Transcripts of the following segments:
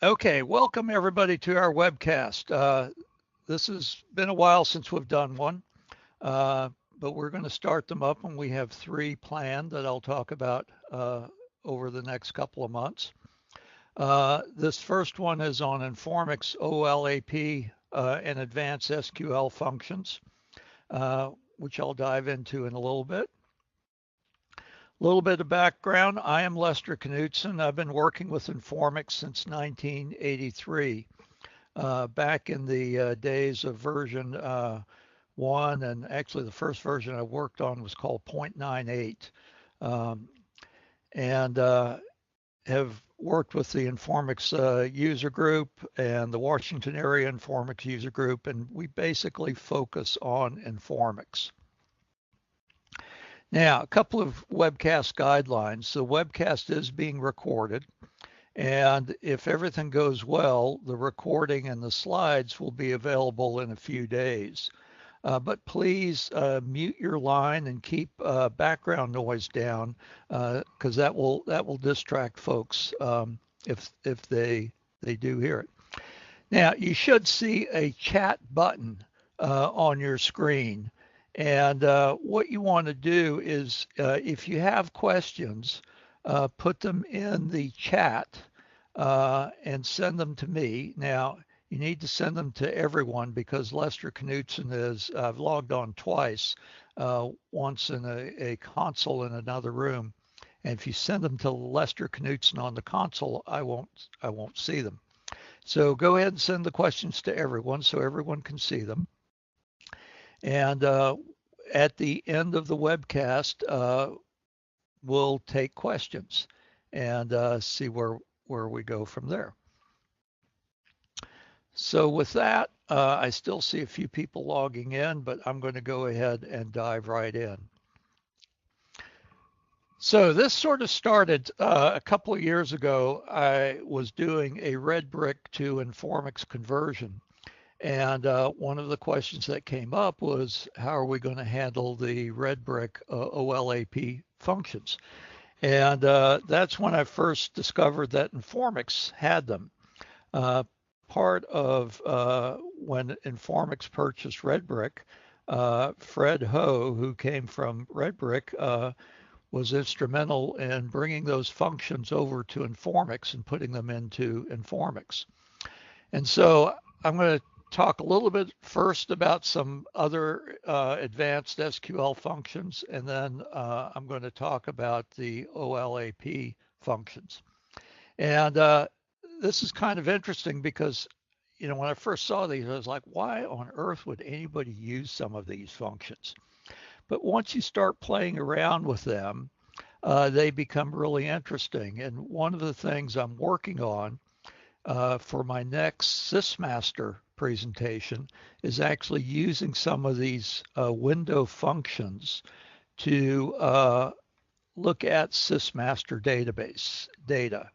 Okay, welcome everybody to our webcast. This has been a while since we've done one, but we're going to start them up, and we have three planned that I'll talk about over the next couple of months. This first one is on Informix OLAP and Advanced SQL Functions, which I'll dive into in a little bit. A little bit of background. I am Lester Knutsen. I've been working with Informix since 1983, back in the days of version 1, and actually the first version I worked on was called 0.98, and have worked with the Informix user group and the Washington area Informix user group, and we basically focus on Informix. Now, a couple of webcast guidelines. The webcast is being recorded, and if everything goes well, the recording and the slides will be available in a few days. But please mute your line and keep background noise down, because that will distract folks if they do hear it. Now, you should see a chat button on your screen. And what you want to do is, if you have questions, put them in the chat and send them to me. Now, you need to send them to everyone because Lester Knutsen is, I've logged on twice, once in a console in another room. And if you send them to Lester Knutsen on the console, I won't see them. So go ahead and send the questions to everyone so everyone can see them. And at the end of the webcast, we'll take questions and see where we go from there. So with that, I still see a few people logging in, but I'm going to go ahead and dive right in. So this sort of started a couple of years ago. I was doing a red brick to Informix conversion. And one of the questions that came up was, how are we going to handle the red brick OLAP functions? And that's when I first discovered that Informix had them. Part of when Informix purchased Red Brick, Fred Ho, who came from Red Brick, was instrumental in bringing those functions over to Informix and putting them into Informix. And so I'm going to talk a little bit first about some other advanced SQL functions, and then I'm going to talk about the OLAP functions. And this is kind of interesting because, you know, when I first saw these, I was like, why on earth would anybody use some of these functions? But once you start playing around with them, they become really interesting. And one of the things I'm working on for my next SysMaster presentation is actually using some of these window functions to look at SysMaster database data.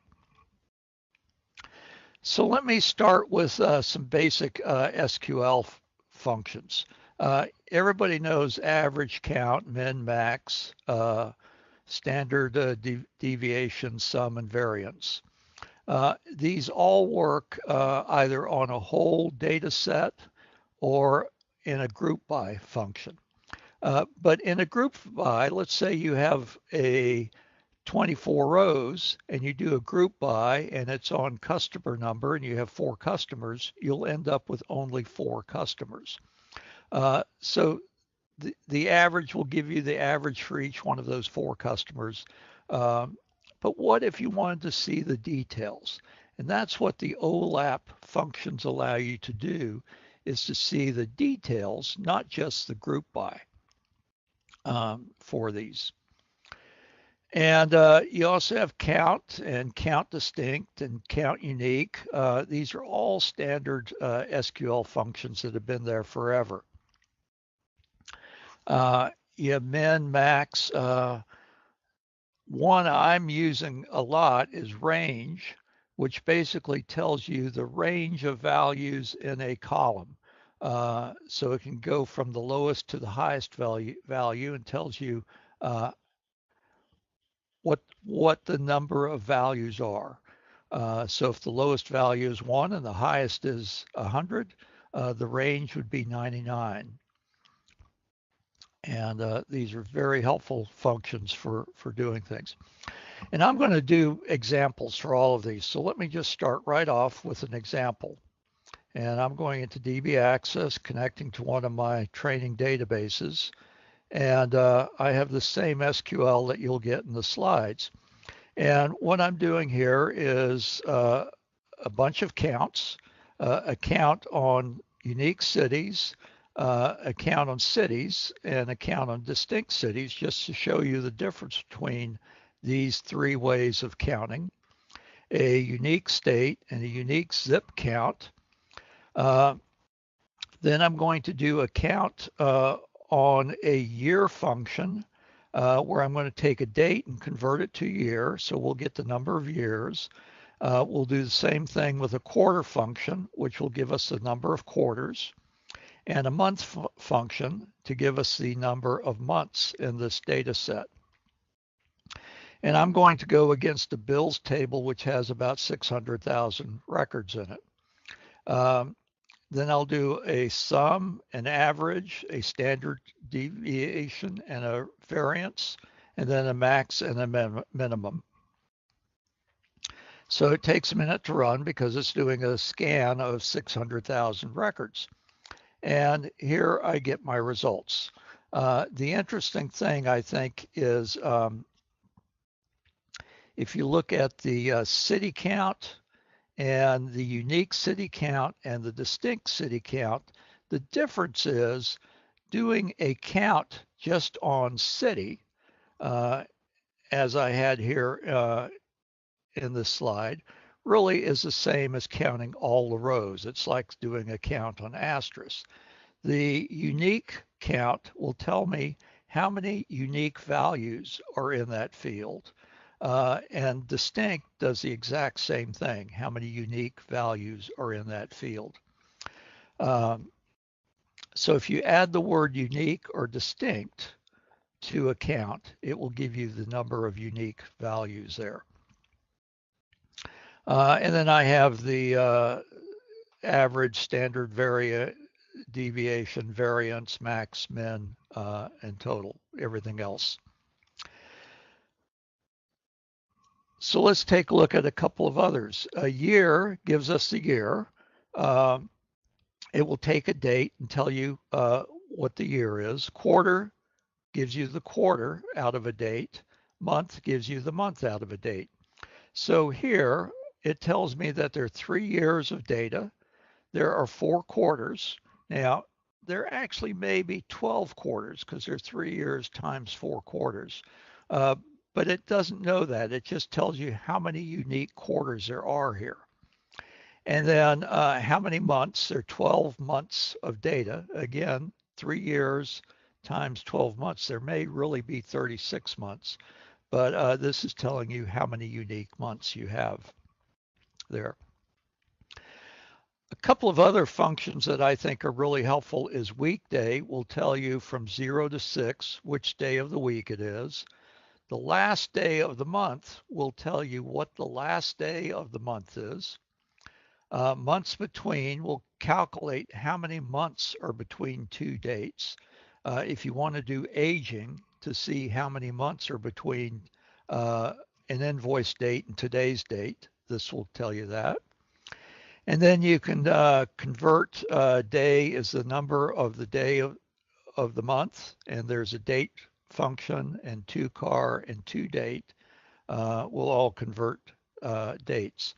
So let me start with some basic SQL functions. Everybody knows average, count, min, max, standard deviation, sum, and variance. These all work either on a whole data set or in a group by function. But in a group by, let's say you have a 24 rows and you do a group by and it's on customer number and you have 4 customers, you'll end up with only 4 customers. So the average will give you the average for each one of those 4 customers. But what if you wanted to see the details? And that's what the OLAP functions allow you to do, is to see the details, not just the group by for these. And you also have count and count distinct and count unique. These are all standard SQL functions that have been there forever. You have min, max. One I'm using a lot is range, which basically tells you the range of values in a column. So it can go from the lowest to the highest value and tells you what the number of values are. So if the lowest value is 1 and the highest is 100, the range would be 99. And these are very helpful functions for doing things. And I'm going to do examples for all of these. So let me just start right off with an example. And I'm going into DB Access, connecting to one of my training databases. And I have the same SQL that you'll get in the slides. And what I'm doing here is a bunch of counts, a count on unique cities, a count on cities, and a count on distinct cities, just to show you the difference between these three ways of counting: a unique state and a unique zip count. Then I'm going to do a count on a year function, where I'm going to take a date and convert it to year, so we'll get the number of years. We'll do the same thing with a quarter function, which will give us the number of quarters, and a month function to give us the number of months in this data set. And I'm going to go against the bills table, which has about 600,000 records in it. Then I'll do a sum, an average, a standard deviation, and a variance, and then a max and a minimum. So it takes a minute to run because it's doing a scan of 600,000 records. And here I get my results. The interesting thing, I think, is if you look at the city count and the unique city count and the distinct city count, the difference is doing a count just on city, as I had here in this slide, really is the same as counting all the rows. It's like doing a count on asterisk. The unique count will tell me how many unique values are in that field. And distinct does the exact same thing, how many unique values are in that field. So if you add the word unique or distinct to a count, it will give you the number of unique values there. And then I have the average, standard deviation, variance, max, min, and total, everything else. So let's take a look at a couple of others. A year gives us the year. It will take a date and tell you what the year is. Quarter gives you the quarter out of a date. Month gives you the month out of a date. So here it tells me that there are 3 years of data. There are 4 quarters. Now, there actually may be 12 quarters because there are 3 years times 4 quarters. But it doesn't know that. It just tells you how many unique quarters there are here. And then how many months. There are 12 months of data. Again, 3 years times 12 months. There may really be 36 months, but this is telling you how many unique months you have there. A couple of other functions that I think are really helpful is weekday will tell you from 0 to 6 which day of the week it is. The last day of the month will tell you what the last day of the month is. Months between will calculate how many months are between 2 dates. If you want to do aging to see how many months are between an invoice date and today's date, this will tell you that. And then you can convert day is the number of the day of the month, and there's a date function, and toChar and toDate will all convert dates.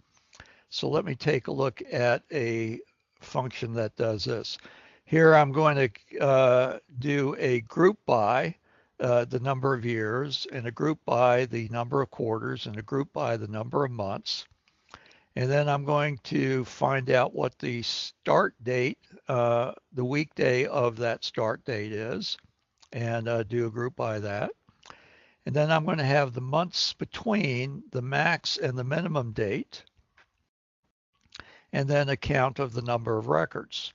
So let me take a look at a function that does this. Here I'm going to do a group by the number of years, and a group by the number of quarters, and a group by the number of months. And then I'm going to find out what the start date, the weekday of that start date is, and do a group by that. And then I'm going to have the months between the max and the minimum date, and then a count of the number of records.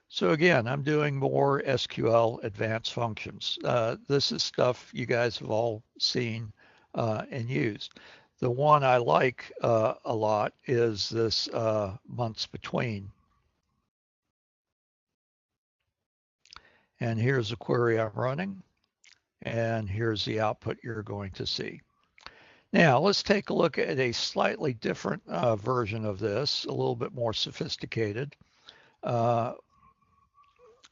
So again, I'm doing more SQL advanced functions. This is stuff you guys have all seen and used. The one I like a lot is this months between. And here's the query I'm running, and here's the output you're going to see. Now let's take a look at a slightly different version of this, a little bit more sophisticated.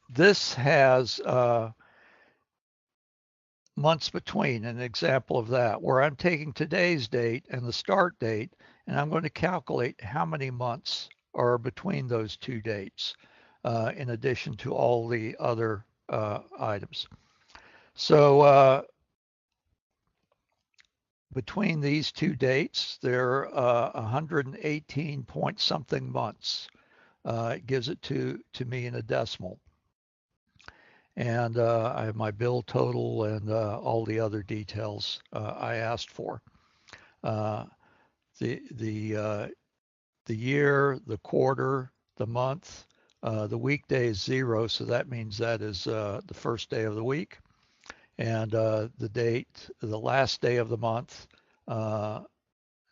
This has months between, an example of that, where I'm taking today's date and the start date, and I'm going to calculate how many months are between those two dates, in addition to all the other items. So between these two dates, there are 118 point something months. It gives it to me in a decimal. And I have my bill total and all the other details I asked for. The year, the quarter, the month, the weekday is 0, so that means that is the first day of the week. And the date, the last day of the month,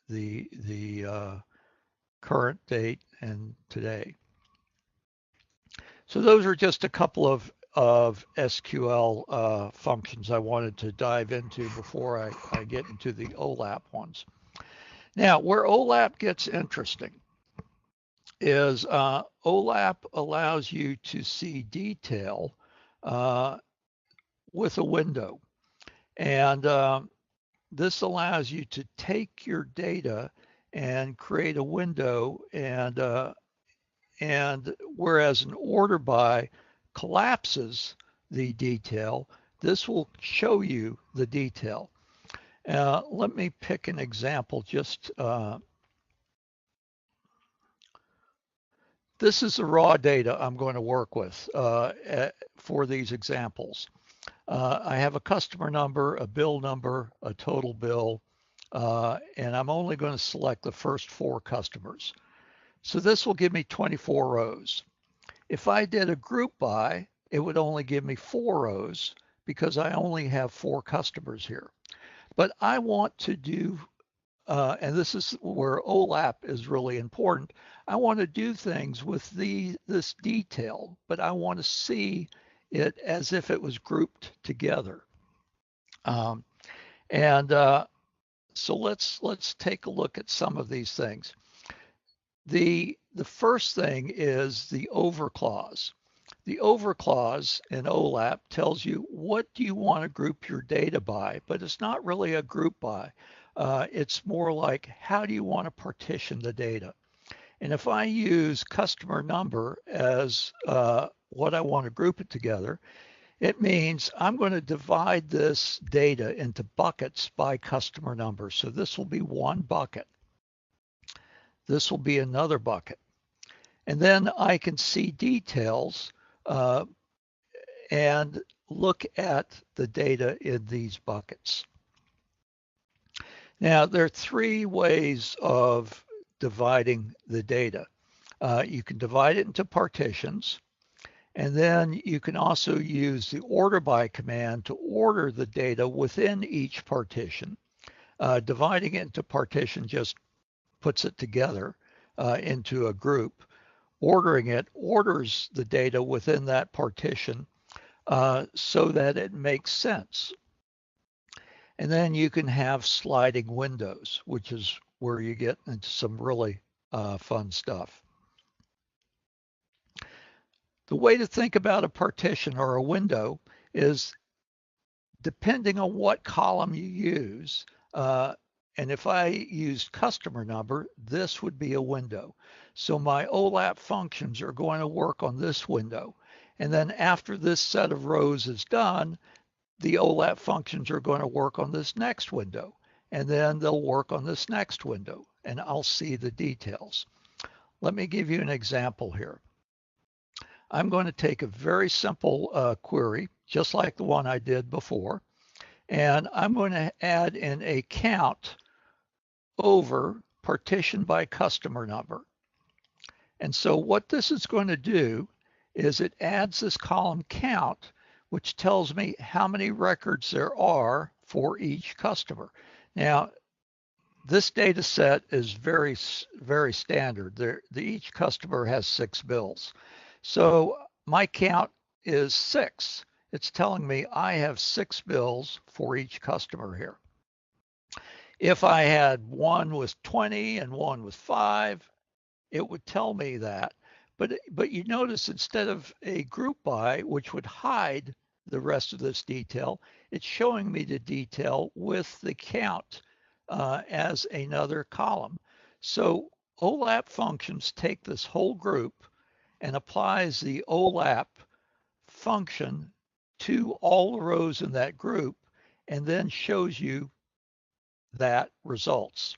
the current date, and today. So those are just a couple of SQL functions I wanted to dive into before I get into the OLAP ones. Now, where OLAP gets interesting is OLAP allows you to see detail with a window. And this allows you to take your data and create a window, and whereas an order by collapses the detail, this will show you the detail. Let me pick an example. Just this is the raw data I'm going to work with for these examples. I have a customer number, a bill number, a total bill, and I'm only going to select the first 4 customers. So this will give me 24 rows. If I did a group by, it would only give me 4 rows because I only have 4 customers here. But I want to do, and this is where OLAP is really important, I want to do things with this detail, but I want to see it as if it was grouped together. So let's take a look at some of these things. The first thing is the over clause. The over clause in OLAP tells you what do you want to group your data by, but it's not really a group by. It's more like how do you want to partition the data. And if I use customer number as what I want to group it together, it means I'm going to divide this data into buckets by customer number. So this will be one bucket. This will be another bucket. And then I can see details and look at the data in these buckets. Now, there are 3 ways of dividing the data. You can divide it into partitions, and then you can also use the order by command to order the data within each partition. Dividing it into partition just puts it together into a group. Ordering it orders the data within that partition so that it makes sense. And then you can have sliding windows, which is where you get into some really fun stuff. The way to think about a partition or a window is depending on what column you use, and if I used customer number, this would be a window. So my OLAP functions are going to work on this window. And then after this set of rows is done, the OLAP functions are going to work on this next window. And then they'll work on this next window, and I'll see the details. Let me give you an example here. I'm going to take a very simple query, just like the one I did before, and I'm going to add in a count over partition by customer number. And so what this is going to do is it adds this column count, which tells me how many records there are for each customer. Now, this data set is very standard. Each customer has 6 bills. So my count is 6. It's telling me I have 6 bills for each customer here. If I had one with 20 and one with 5, it would tell me that. But you notice instead of a group by, which would hide the rest of this detail, it's showing me the detail with the count as another column. So OLAP functions take this whole group and applies the OLAP function to all the rows in that group and then shows you that results.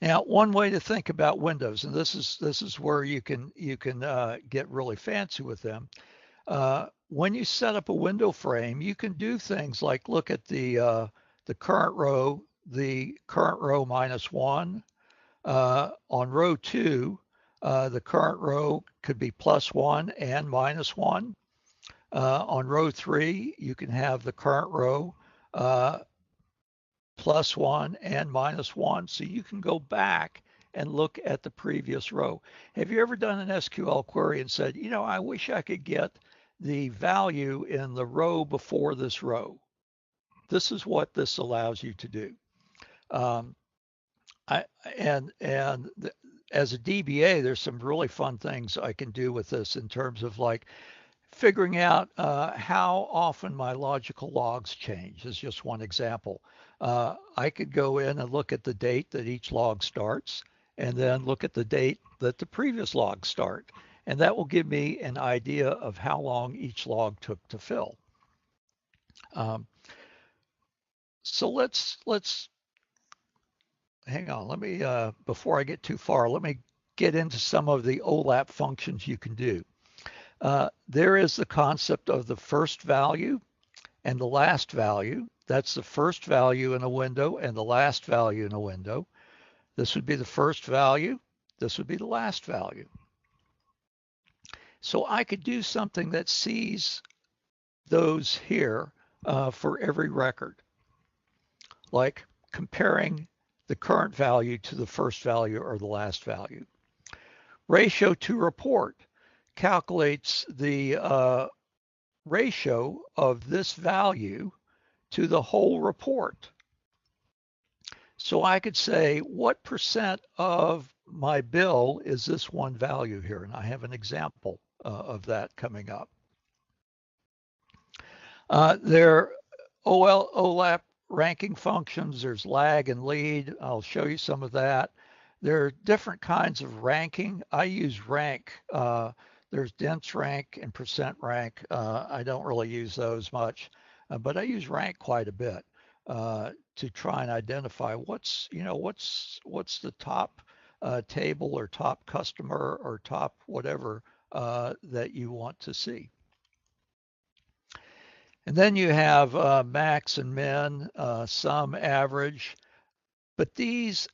Now, one way to think about windows, and this is where you can get really fancy with them. When you set up a window frame, you can do things like look at the current row -1. On row 2, the current row could be +1 and -1. On row 3, you can have the current row +1 and -1. So you can go back and look at the previous row. Have you ever done an SQL query and said, you know, I wish I could get the value in the row before this row? This is what this allows you to do. As a DBA, there's some really fun things I can do with this in terms of like figuring out how often my logical logs change is just one example. I could go in and look at the date that each log starts and then look at the date that the previous logs start. And that will give me an idea of how long each log took to fill. So let's hang on. Let me, before I get too far, let me get into some of the OLAP functions you can do. There is the concept of the first value and the last value. That's the first value in a window and the last value in a window. This would be the first value. This would be the last value. So I could do something that sees those here for every record, like comparing the current value to the first value or the last value. Ratio to report calculates the ratio of this value to the whole report. So I could say, what percent of my bill is this one value here? And I have an example of that coming up. There are OLAP ranking functions. There's lag and lead. I'll show you some of that. There are different kinds of ranking. I use rank. There's dense rank and percent rank. I don't really use those much, but I use rank quite a bit to try and identify what's the top table or top customer or top whatever that you want to see. And then you have max and min, sum, average, but these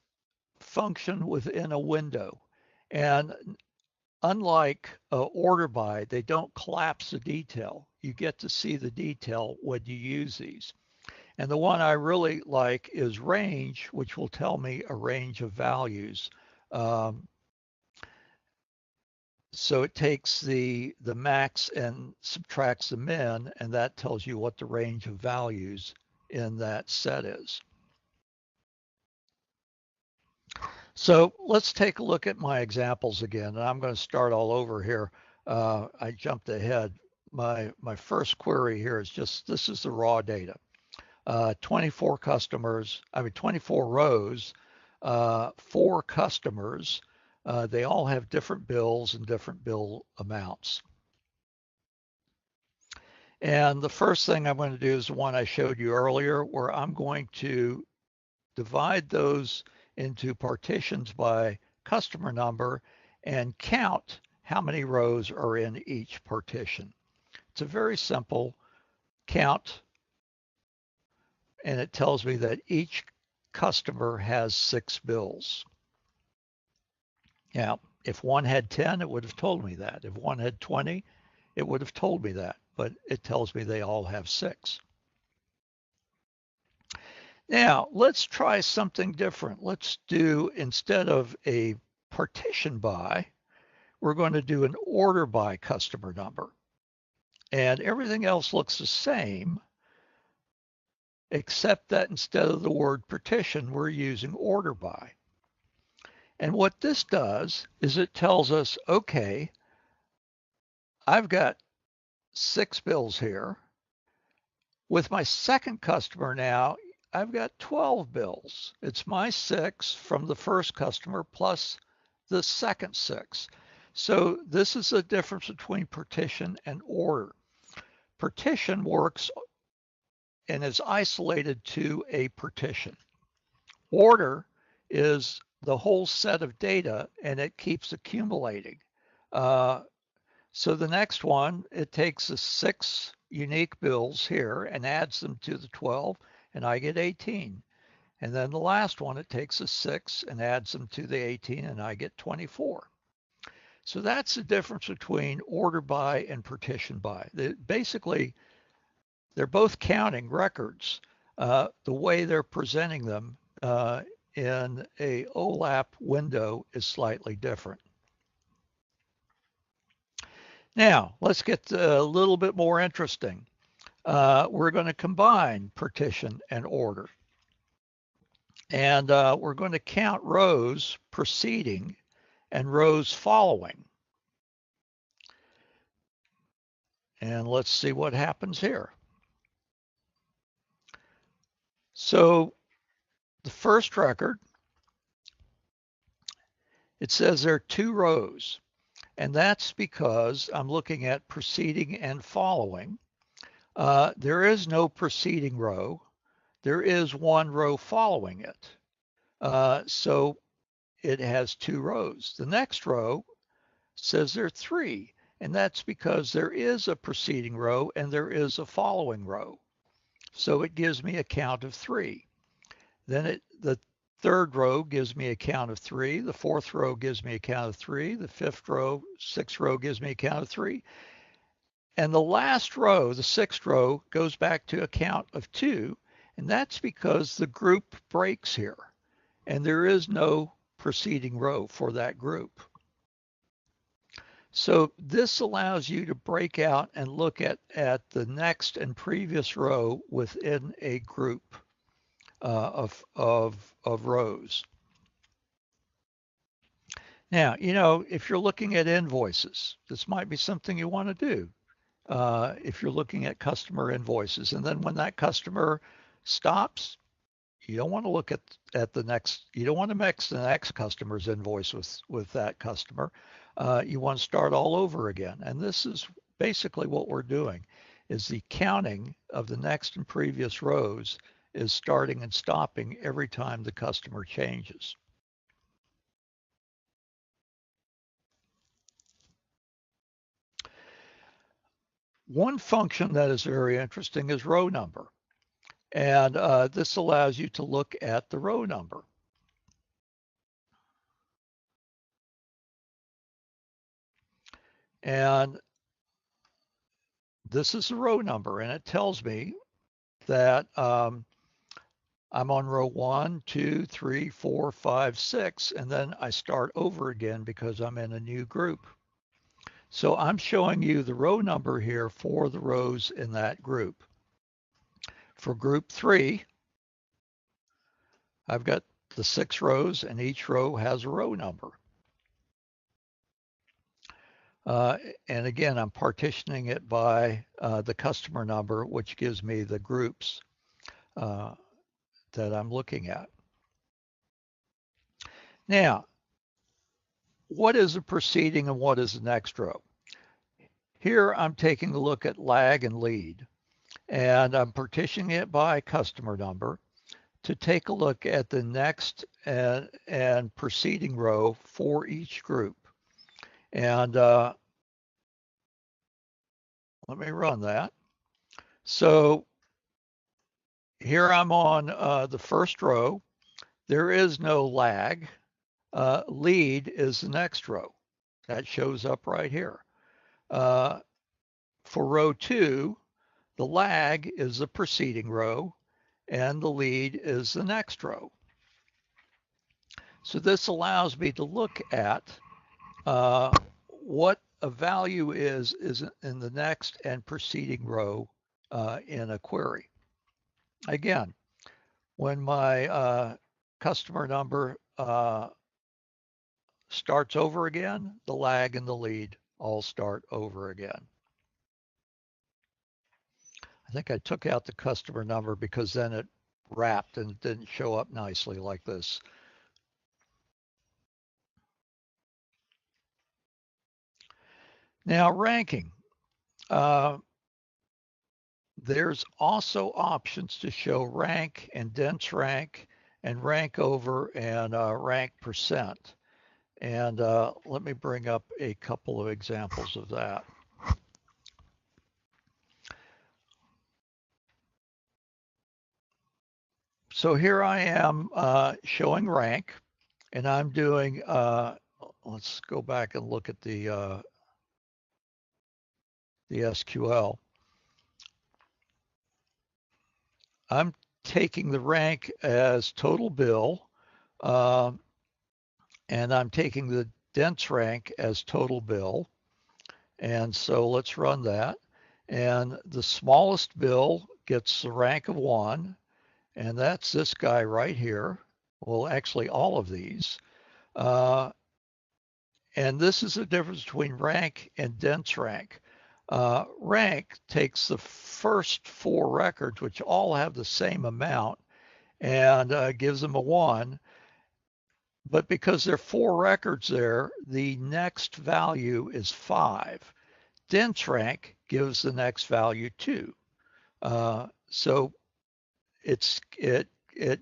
function within a window. And unlike order by, they don't collapse the detail. You get to see the detail when you use these. And the one I really like is range, which will tell me a range of values. So it takes the max and subtracts the min, and that tells you what the range of values in that set is. So let's take a look at my examples again, and I'm going to start all over here. I jumped ahead. My first query here is just, this is the raw data. 24 customers, 24 rows, 4 customers. They all have different bills and different bill amounts. And the first thing I'm going to do is the one I showed you earlier, where I'm going to divide those into partitions by customer number and count how many rows are in each partition. It's a very simple count, and it tells me that each customer has 6 bills. Now, if one had 10, it would have told me that. If one had 20, it would have told me that, but it tells me they all have 6. Now, let's try something different. Let's do, instead of a partition by, we're going to do an order by customer number. And everything else looks the same, except that instead of the word partition, we're using order by. And what this does is it tells us, okay, I've got 6 bills here. With my second customer now, I've got 12 bills. It's my 6 from the first customer plus the second 6. So this is the difference between partition and order. Partition works and is isolated to a partition. Order is the whole set of data, and it keeps accumulating. So the next one, it takes the 6 unique bills here and adds them to the 12, and I get 18. And then the last one, it takes the 6 and adds them to the 18, and I get 24. So that's the difference between order by and partition by. Basically, they're both counting records. The way they're presenting them in a OLAP window is slightly different. Now, let's get a little bit more interesting. We're going to combine partition and order. And we're going to count rows preceding and rows following. And let's see what happens here. So the first record, it says there are 2 rows. And that's because I'm looking at preceding and following. There is no preceding row. There is 1 row following it. So it has 2 rows. The next row says there are 3. And that's because there is a preceding row and there is a following row. So it gives me a count of 3. Then the third row gives me a count of 3. The fourth row gives me a count of 3. The fifth row, 6th row gives me a count of 3. And the last row, the 6th row, goes back to a count of 2. And that's because the group breaks here. And there is no preceding row for that group. So this allows you to break out and look at the next and previous row within a group of rows. Now, if you're looking at invoices, this might be something you want to do. If you're looking at customer invoices, and then when that customer stops, you don't want to look at the next, you don't want to mix the next customer's invoice with that customer. You want to start all over again. And this is basically what we're doing, is the counting of the next and previous rows is starting and stopping every time the customer changes. One function that is very interesting is row number. And this allows you to look at the row number. And this is the row number, and it tells me that I'm on row 1, 2, 3, 4, 5, 6, and then I start over again because I'm in a new group. So I'm showing you the row number here for the rows in that group. For group 3, I've got the 6 rows, and each row has a row number. And again, I'm partitioning it by the customer number, which gives me the groups that I'm looking at. Now, what is the preceding and what is the next row? Here I'm taking a look at lag and lead, and I'm partitioning it by customer number to take a look at the next and preceding row for each group. And let me run that. So here I'm on the first row. There is no lag. Lead is the next row. That shows up right here. For row 2, the lag is the preceding row, and the lead is the next row. So this allows me to look at what a value is in the next and preceding row in a query. Again, when my customer number starts over again, the lag and the lead all start over again. I think I took out the customer number because then it wrapped and it didn't show up nicely like this. Now, ranking. There's also options to show rank and dense rank and rank over and rank percent. And let me bring up a couple of examples of that. So here I am showing rank, and I'm doing, let's go back and look at the SQL. I'm taking the rank as total bill, and I'm taking the dense rank as total bill. And so let's run that. And the smallest bill gets the rank of 1, and that's this guy right here. Well, actually all of these. And this is the difference between rank and dense rank. Rank takes the first 4 records, which all have the same amount, and gives them a 1. But because there are 4 records there, the next value is 5. Dense rank gives the next value 2. So it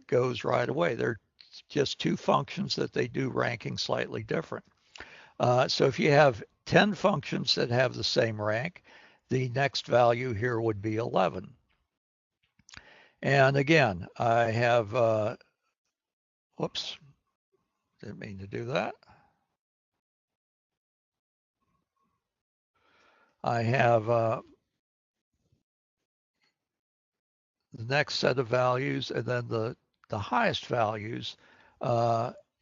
goes right away. They're just 2 functions that they do ranking slightly different. So if you have 10 functions that have the same rank, the next value here would be 11. And again, I have, whoops, didn't mean to do that. I have the next set of values, and then the highest values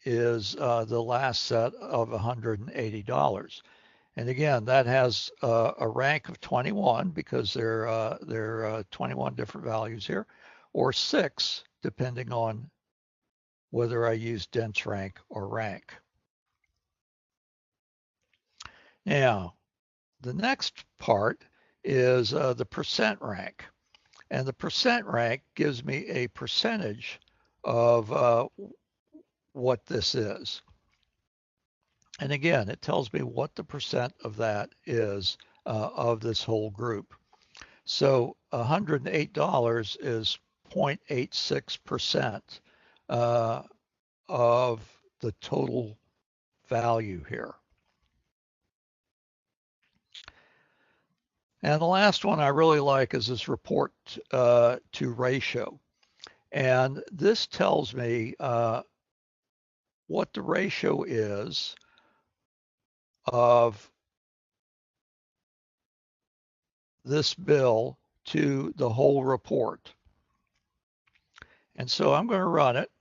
is the last set of $180. And again, that has a rank of 21 because there are 21 different values here, or 6 depending on whether I use dense rank or rank. Now, the next part is the percent rank. And the percent rank gives me a percentage of what this is. And again, it tells me what the percent of that is of this whole group. So $108 is 0.86% of the total value here. And the last one I really like is this report to ratio. And this tells me what the ratio is of this bill to the whole report. And so I'm going to run it.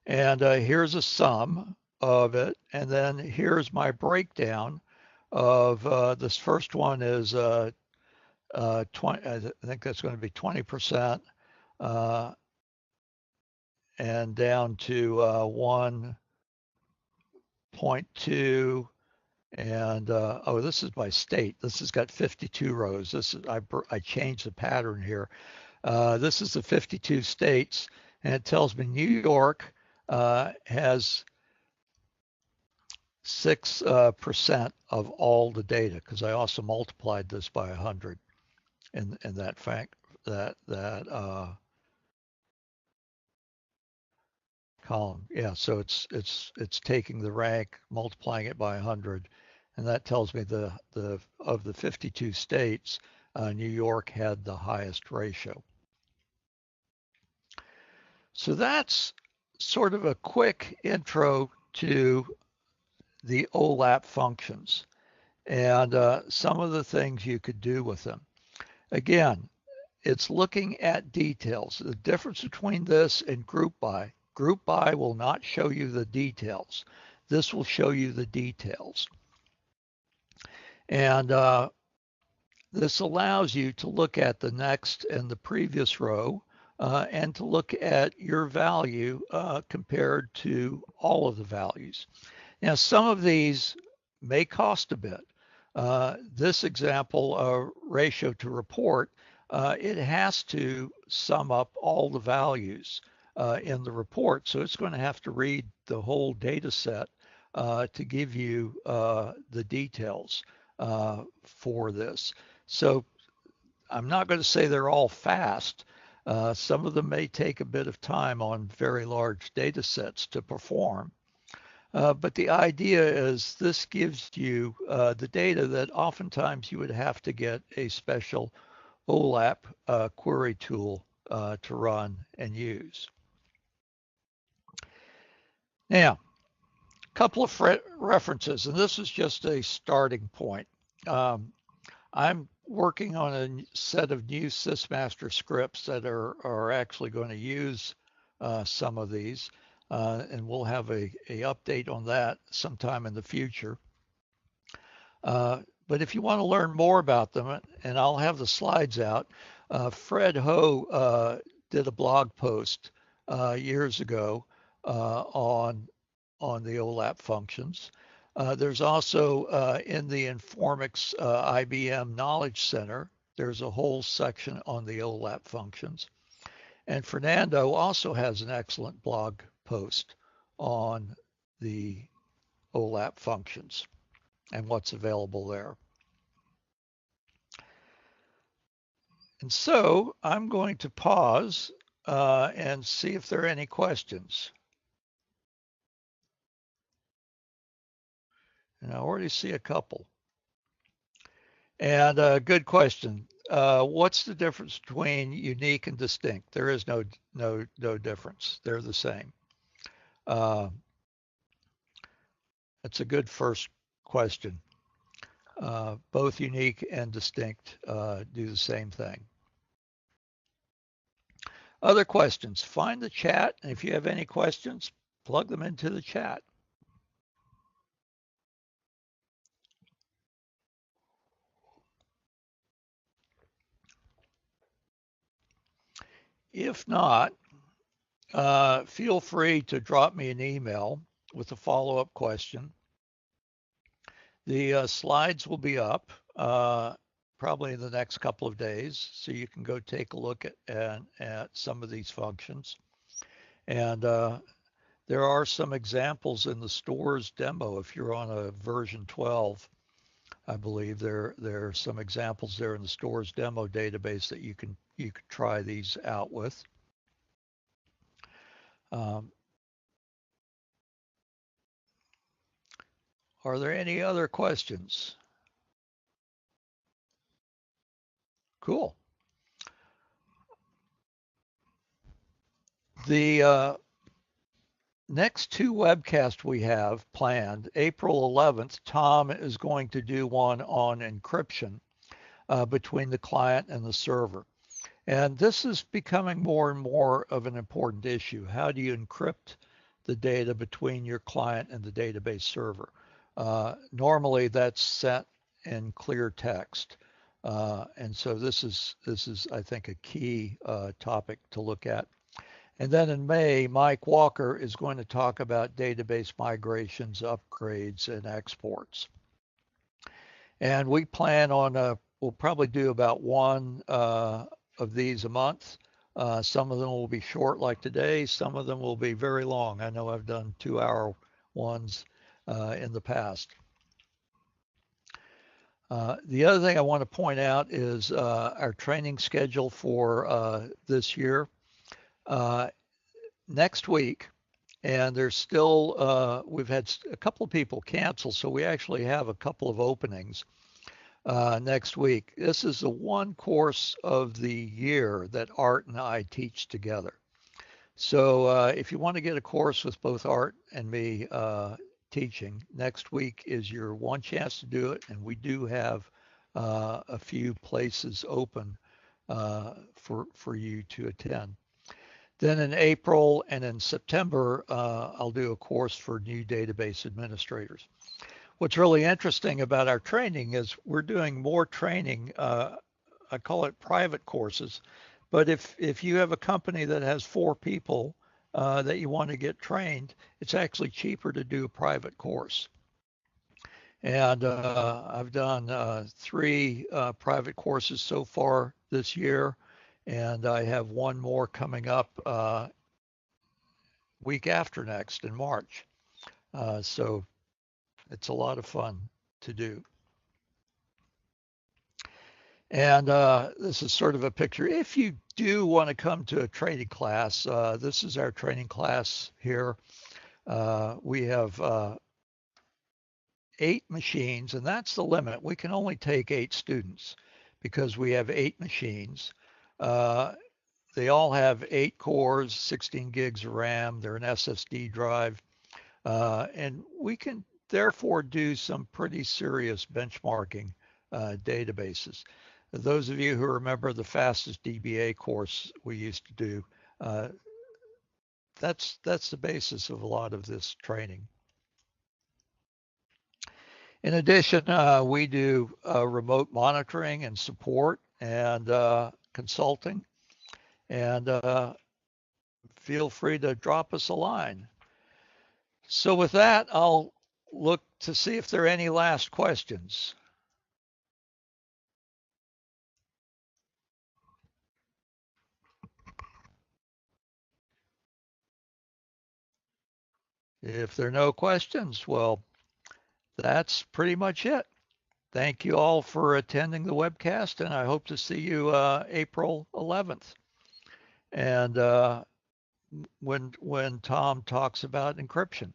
And here's a sum of it. And then here's my breakdown of this first one is 20, I think that's going to be 20%, and down to 1.2. And oh, this is by state. This has got 52 rows. This is I changed the pattern here. This is the 52 states, and it tells me New York has 6% of all the data, because I also multiplied this by 100 in that fact that column. Yeah, so it's taking the rank, multiplying it by 100, and that tells me the of the 52 states, New York had the highest ratio. So that's sort of a quick intro to the OLAP functions and some of the things you could do with them. Again, it's looking at details. The difference between this and group by will not show you the details. This will show you the details. And this allows you to look at the next and the previous row and to look at your value compared to all of the values. Now, some of these may cost a bit. This example, ratio to report, it has to sum up all the values in the report. So it's going to have to read the whole data set to give you the details for this. So I'm not going to say they're all fast. Some of them may take a bit of time on very large data sets to perform. But the idea is this gives you the data that oftentimes you would have to get a special OLAP query tool to run and use. Now, a couple of references, and this is just a starting point. I'm working on a set of new SysMaster scripts that are actually going to use some of these, and we'll have a update on that sometime in the future. But if you want to learn more about them, and I'll have the slides out, Fred Ho did a blog post years ago on the OLAP functions. There's also in the Informix IBM Knowledge Center, there's a whole section on the OLAP functions. And Fernando also has an excellent blog post on the OLAP functions and what's available there. And so I'm going to pause and see if there are any questions. And I already see a couple. And a good question. What's the difference between unique and distinct? There is no difference. They're the same. That's a good first question. Both unique and distinct do the same thing. Other questions? Find the chat, and if you have any questions, plug them into the chat. If not, feel free to drop me an email with a follow-up question. The slides will be up probably in the next couple of days, so you can go take a look at some of these functions. And there are some examples in the stores demo. If you're on a version 12, I believe there are some examples there in the stores demo database that you can try these out with. Are there any other questions? Cool. The next two webcasts we have planned, April 11th, Tom is going to do one on encryption between the client and the server. And this is becoming more and more of an important issue. How do you encrypt the data between your client and the database server? Normally that's set in clear text. And so this is, I think, a key topic to look at. And then in May, Mike Walker is going to talk about database migrations, upgrades, and exports. And we plan on, we'll probably do about one of these a month. Some of them will be short like today. Some of them will be very long. I know I've done 2-hour ones in the past. The other thing I want to point out is our training schedule for this year. Next week, and there's still, we've had a couple of people cancel, so we actually have a couple of openings next week. This is the one course of the year that Art and I teach together. So if you want to get a course with both Art and me teaching, next week is your one chance to do it, and we do have a few places open for you to attend. Then in April and in September, I'll do a course for new database administrators. What's really interesting about our training is we're doing more training. I call it private courses. But if you have a company that has 4 people that you want to get trained, it's actually cheaper to do a private course. And I've done 3 private courses so far this year, and I have 1 more coming up week after next in March. So it's a lot of fun to do. And this is sort of a picture. If you do want to come to a training class, this is our training class here. We have 8 machines, and that's the limit. We can only take 8 students because we have 8 machines. They all have 8 cores, 16 gigs of RAM. They're an SSD drive. And we can therefore do some pretty serious benchmarking databases. Those of you who remember the fastest DBA course we used to do, that's the basis of a lot of this training. In addition, we do remote monitoring and support and consulting. And feel free to drop us a line. So with that, I'll look to see if there are any last questions. If there are no questions, well, that's pretty much it. Thank you all for attending the webcast, and I hope to see you April 11th. And when Tom talks about encryption.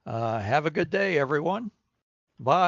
Have a good day, everyone. Bye.